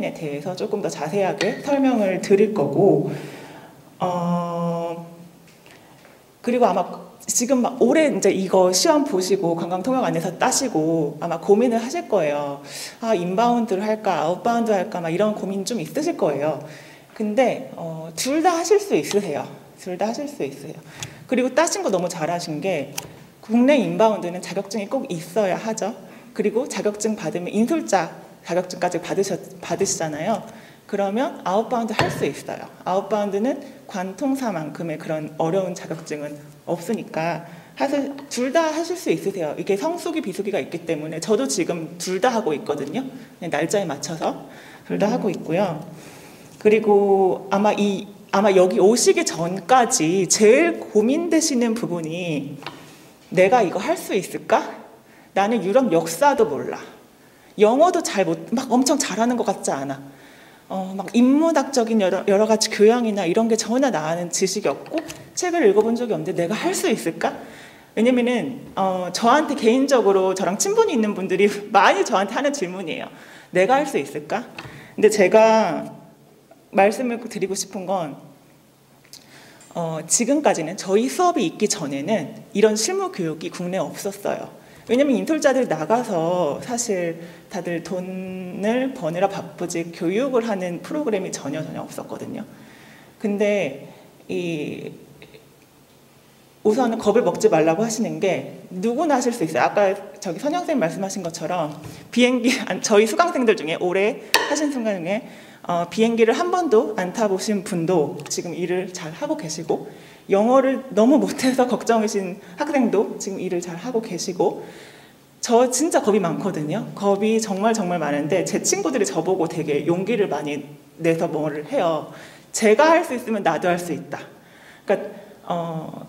에 대해서 조금 더 자세하게 설명을 드릴 거고, 그리고 아마 지금 막 올해 이제 이거 시험 보시고 관광통역안내사 따시고 아마 고민을 하실 거예요. 아, 인바운드를 할까, 아웃바운드 할까, 막 이런 고민 좀 있으실 거예요. 근데 둘 다 하실 수 있으세요. 둘 다 하실 수 있으세요. 그리고 따신 거 너무 잘하신 게 국내 인바운드는 자격증이 꼭 있어야 하죠. 그리고 자격증 받으면 인솔자 자격증까지 받으시잖아요. 그러면 아웃바운드 할 수 있어요. 아웃바운드는 관통사만큼의 그런 어려운 자격증은 없으니까 사실 둘 다 하실 수 있으세요. 이게 성수기 비수기가 있기 때문에 저도 지금 둘 다 하고 있거든요. 날짜에 맞춰서 둘 다 하고 있고요. 그리고 아마 여기 오시기 전까지 제일 고민되시는 부분이 내가 이거 할 수 있을까? 나는 유럽 역사도 몰라. 영어도 막 엄청 잘하는 것 같지 않아. 막 인문학적인 여러 가지 교양이나 이런 게 전혀 나는 지식이 없고 책을 읽어본 적이 없는데 내가 할 수 있을까? 왜냐면은 저한테 개인적으로 저랑 친분이 있는 분들이 많이 저한테 하는 질문이에요. 내가 할 수 있을까? 근데 제가 말씀을 드리고 싶은 건 지금까지는 저희 수업이 있기 전에는 이런 실무 교육이 국내에 없었어요. 왜냐면 인솔자들이 나가서 사실 다들 돈을 버느라 바쁘지 교육을 하는 프로그램이 전혀 없었거든요. 근데 우선은 겁을 먹지 말라고 하시는 게 누구나 하실 수 있어요. 아까 저기 선영쌤 말씀하신 것처럼 비행기 저희 수강생들 중에 올해 하신 순간 중에 비행기를 한 번도 안 타보신 분도 지금 일을 잘 하고 계시고 영어를 너무 못해서 걱정이신 학생도 지금 일을 잘 하고 계시고 저 진짜 겁이 많거든요. 겁이 정말 많은데 제 친구들이 저보고 되게 용기를 많이 내서 뭐를 해요. 제가 할 수 있으면 나도 할 수 있다. 그러니까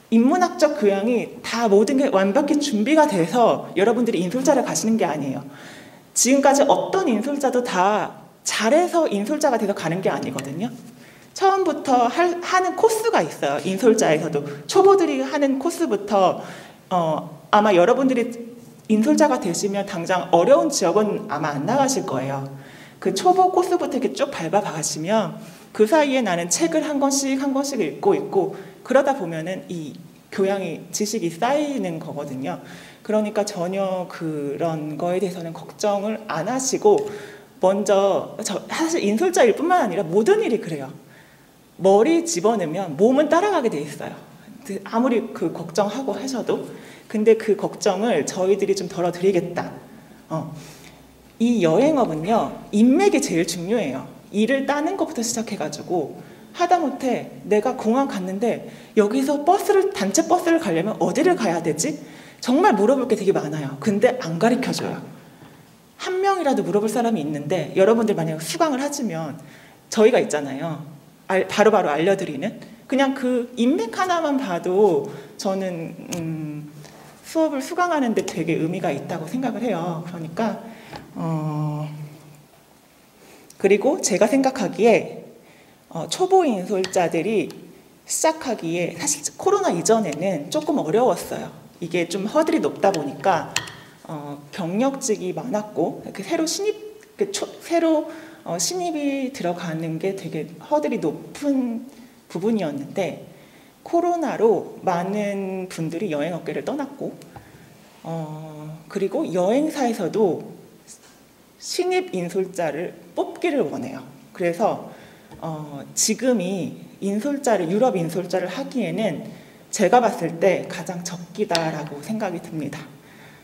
인문학적 교양이 다 모든 게 완벽히 준비가 돼서 여러분들이 인솔자를 가시는 게 아니에요. 지금까지 어떤 인솔자도 다 잘해서 인솔자가 돼서 가는 게 아니거든요. 처음부터 하는 코스가 있어요. 인솔자에서도 초보들이 하는 코스부터 아마 여러분들이 인솔자가 되시면 당장 어려운 지역은 아마 안 나가실 거예요. 그 초보 코스부터 이렇게 쭉 밟아가시면 그 사이에 나는 책을 한 권씩 읽고 있고 그러다 보면은 이 교양이 지식이 쌓이는 거거든요. 그러니까 전혀 그런 거에 대해서는 걱정을 안 하시고 먼저 사실 인솔자일 뿐만 아니라 모든 일이 그래요. 머리 집어넣으면 몸은 따라가게 돼 있어요. 아무리 그 걱정하고 하셔도 근데 그 걱정을 저희들이 좀 덜어드리겠다. 이 여행업은요 인맥이 제일 중요해요. 일을 따는 것부터 시작해가지고 하다못해 내가 공항 갔는데 여기서 단체 버스를 가려면 어디를 가야 되지? 정말 물어볼 게 되게 많아요. 근데 안 가르쳐줘요. 한 명이라도 물어볼 사람이 있는데 여러분들 만약 수강을 하시면 저희가 있잖아요. 바로바로 알려드리는 그냥 그 인맥 하나만 봐도 저는 수업을 수강하는 데 되게 의미가 있다고 생각을 해요. 그러니까 그리고 제가 생각하기에 초보 인솔자들이 시작하기에 사실 코로나 이전에는 조금 어려웠어요. 이게 좀 허들이 높다 보니까 경력직이 많았고 새로 신입이 들어가는 게 되게 허들이 높은 부분이었는데 코로나로 많은 분들이 여행업계를 떠났고 그리고 여행사에서도 신입 인솔자를 뽑기를 원해요. 그래서 지금이 유럽 인솔자를 하기에는 제가 봤을 때 가장 적기다라고 생각이 듭니다.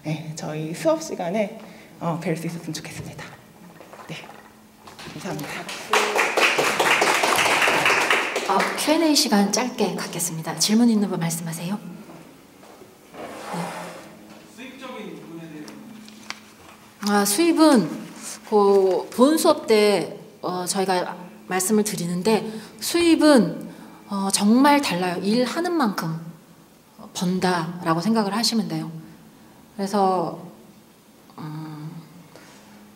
네, 저희 수업 시간에 뵐 수 있었으면 좋겠습니다. 네, 감사합니다. Q&A 시간 짧게 갖겠습니다. 질문 있는 분 말씀하세요. 네. 수익적인 부분에 대해서 수입은 본 수업 때 저희가 말씀을 드리는데 수입은 정말 달라요. 일하는 만큼 번다라고 생각을 하시면 돼요. 그래서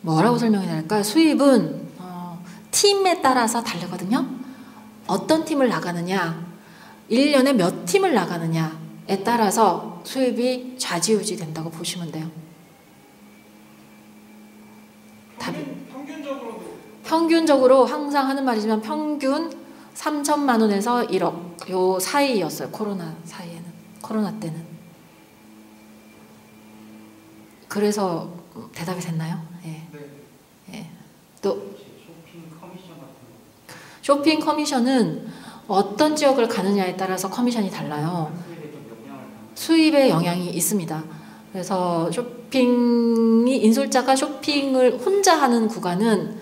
뭐라고 설명해야 될까? 수입은 팀에 따라서 다르거든요. 어떤 팀을 나가느냐, 1년에 몇 팀을 나가느냐에 따라서 수입이 좌지우지 된다고 보시면 돼요. 평균적으로 평균적으로 항상 하는 말이지만 평균 3천만 원에서 1억 요 사이였어요. 코로나 때는. 그래서 대답이 됐나요? 예. 예. 또 쇼핑 커미션 같은 거. 쇼핑 커미션은 어떤 지역을 가느냐에 따라서 커미션이 달라요. 수입에 좀 영향을 받는. 수입에 영향이 있습니다. 그래서 인솔자가 쇼핑을 혼자 하는 구간은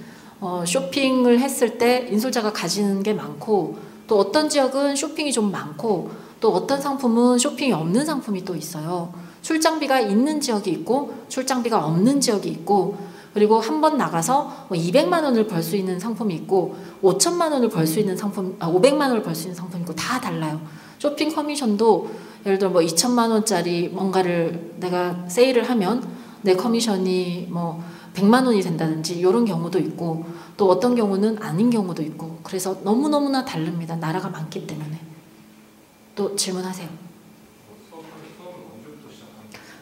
쇼핑을 했을 때 인솔자가 가지는 게 많고, 또 어떤 지역은 쇼핑이 좀 많고, 또 어떤 상품은 쇼핑이 없는 상품이 또 있어요. 출장비가 있는 지역이 있고 출장비가 없는 지역이 있고, 그리고 한 번 나가서 200만 원을 벌 수 있는 상품이 있고 5천만 원을 벌 수 있는 상품, 500만 원을 벌 수 있는 상품이 있고 다 달라요. 쇼핑 커미션도 예를 들어 2천만 원짜리 뭔가를 내가 세일을 하면 내 커미션이 100만 원이 된다든지 이런 경우도 있고, 또 어떤 경우는 아닌 경우도 있고, 그래서 너무너무나 다릅니다. 나라가 많기 때문에. 또 질문하세요.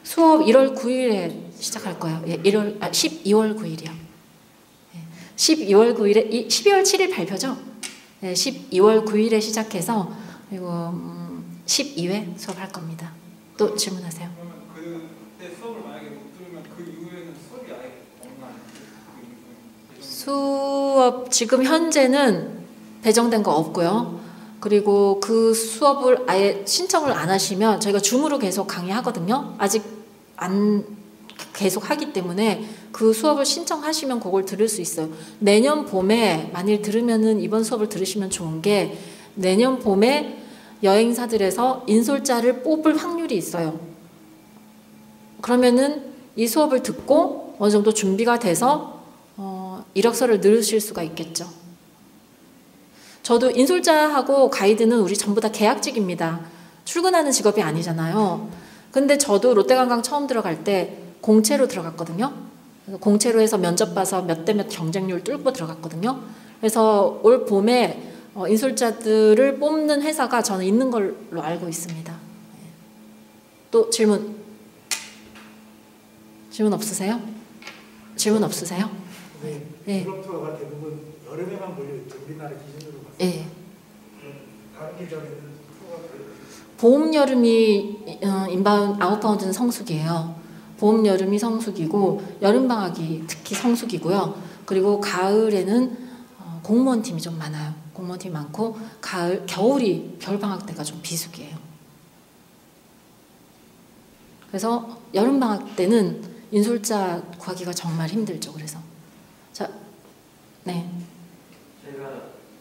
수업 1월 9일에 시작할 거예요. 예, 12월 9일이요. 예, 12월 9일에 12월 7일 발표죠. 예, 12월 9일에 시작해서 그리고 12회 수업할 겁니다. 또 질문하세요. 그러면 그때 수업을 만약에 못 들으면 그 이후에는 수업이 아예 없나요? 수업 지금 현재는 배정된 거 없고요. 그리고 그 수업을 아예 신청을 안 하시면 저희가 줌으로 계속 강의하거든요. 아직 안 계속 하기 때문에 그 수업을 신청하시면 그걸 들을 수 있어요. 내년 봄에 만일 들으면은 이번 수업을 들으시면 좋은 게, 내년 봄에 여행사들에서 인솔자를 뽑을 확률이 있어요. 그러면은 이 수업을 듣고 어느 정도 준비가 돼서 이력서를 넣으실 수가 있겠죠. 저도 인솔자하고 가이드는 우리 전부 다 계약직입니다. 출근하는 직업이 아니잖아요. 근데 저도 롯데관광 처음 들어갈 때 공채로 들어갔거든요. 그래서 공채로 해서 면접 봐서 몇 대 몇 경쟁률 뚫고 들어갔거든요. 그래서 올 봄에 인솔자들을 뽑는 회사가 저는 있는 걸로 알고 있습니다. 또 질문 없으세요? 질문 없으세요? 네. 유럽 투어가 대부분 여름에만 몰려있죠. 우리나라 기준으로 봤을 때. 네. 다른 계절에는 투어가 별로. 봄, 여름이 인바운드, 아웃바운드는 성수기예요. 봄, 여름이 성수기고 여름방학이 특히 성수기고요. 그리고 가을에는 공무원 팀이 좀 많아요. 공무원 팀이 많고 겨울이 겨울방학 때가 좀 비수기예요. 그래서 여름방학 때는 인솔자 구하기가 정말 힘들죠. 그래서 네. 제가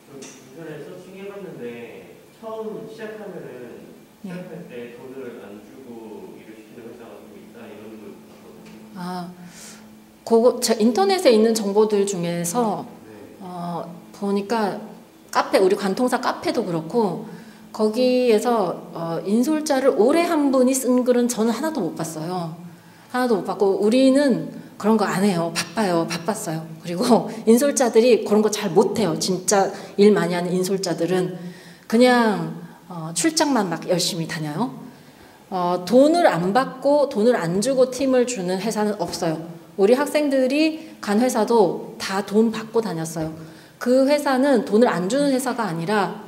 좀 인터넷 서칭해봤는데 처음 시작하면은 시작할 때 돈을 안 주고 일을 시키는 회사가 좀 있다 이런 걸 봤거든요. 그거 인터넷에 있는 정보들 중에서 보니까 우리 관통사 카페도 그렇고 거기에서 인솔자를 오래 한 분이 쓴 글은 저는 하나도 못 봤어요. 하나도 못 봤고 우리는 그런 거 안 해요. 바빴어요. 그리고 인솔자들이 그런 거 잘 못해요. 진짜 일 많이 하는 인솔자들은 그냥 출장만 막 열심히 다녀요. 돈을 안 받고 돈을 안 주고 팀을 주는 회사는 없어요. 우리 학생들이 간 회사도 다 돈 받고 다녔어요. 그 회사는 돈을 안 주는 회사가 아니라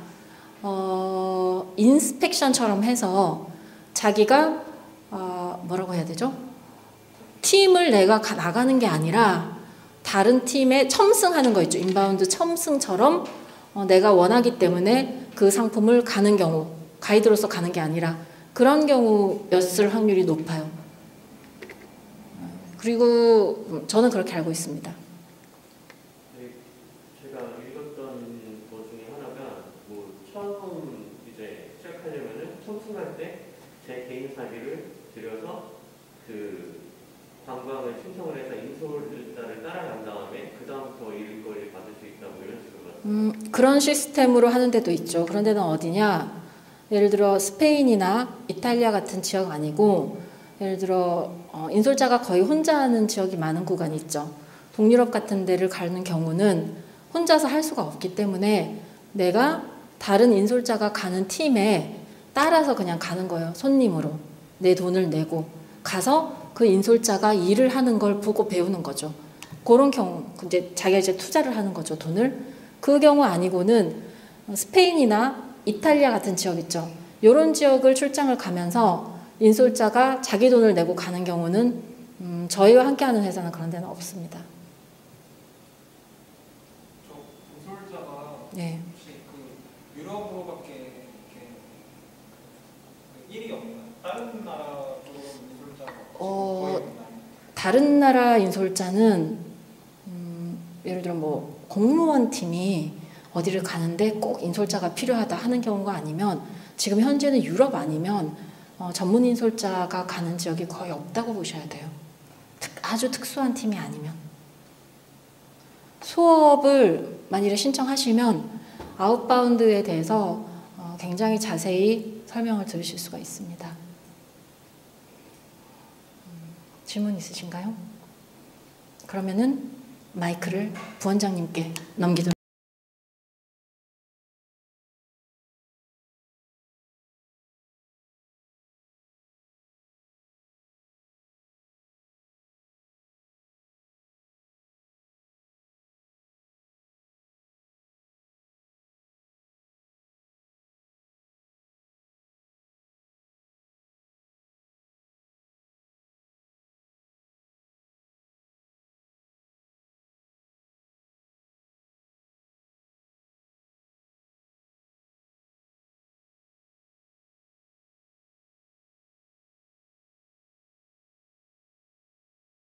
인스펙션처럼 해서 자기가 뭐라고 해야 되죠? 팀을 내가 나가는 게 아니라 다른 팀에 첨승하는 거 있죠. 인바운드 첨승처럼 내가 원하기 때문에 그 상품을 가는 경우, 가이드로서 가는 게 아니라 그런 경우였을 확률이 높아요. 그리고 저는 그렇게 알고 있습니다. 네, 제가 읽었던 것 중에 하나가 처음 이제 시작하려면은 첨승할 때 제 개인 사비를 들여서 그 관광을 신청을 해서 인솔자를 따라간 다음에 그 다음부터 일거리를 받을 수 있다고 이런 식으로 그런 시스템으로 하는 데도 있죠. 그런 데는 어디냐? 예를 들어 스페인이나 이탈리아 같은 지역 아니고 예를 들어 인솔자가 거의 혼자 하는 지역이 많은 구간이 있죠. 동유럽 같은 데를 가는 경우는 혼자서 할 수가 없기 때문에 내가 다른 인솔자가 가는 팀에 따라서 그냥 가는 거예요. 손님으로 내 돈을 내고 가서 그 인솔자가 일을 하는 걸 보고 배우는 거죠. 그런 경우 이제 자기가 이제 투자를 하는 거죠, 돈을. 그 경우 아니고는 스페인이나 이탈리아 같은 지역 있죠. 이런 지역을 출장을 가면서 인솔자가 자기 돈을 내고 가는 경우는 저희와 함께하는 회사는 그런 데는 없습니다. 저 인솔자가 네. 혹시 그 유럽으로밖에 이렇게 일이 없나요? 다른 나라 쪽으로 인솔자가 거의 없나요? 다른 나라 인솔자는 예를 들어 뭐 공무원 팀이 어디를 가는데 꼭 인솔자가 필요하다 하는 경우가 아니면 지금 현재는 유럽 아니면 전문 인솔자가 가는 지역이 거의 없다고 보셔야 돼요. 아주 특수한 팀이 아니면. 수업을 만일에 신청하시면 아웃바운드에 대해서 굉장히 자세히 설명을 들으실 수가 있습니다. 질문 있으신가요? 그러면은 마이크를 부원장님께 넘기도록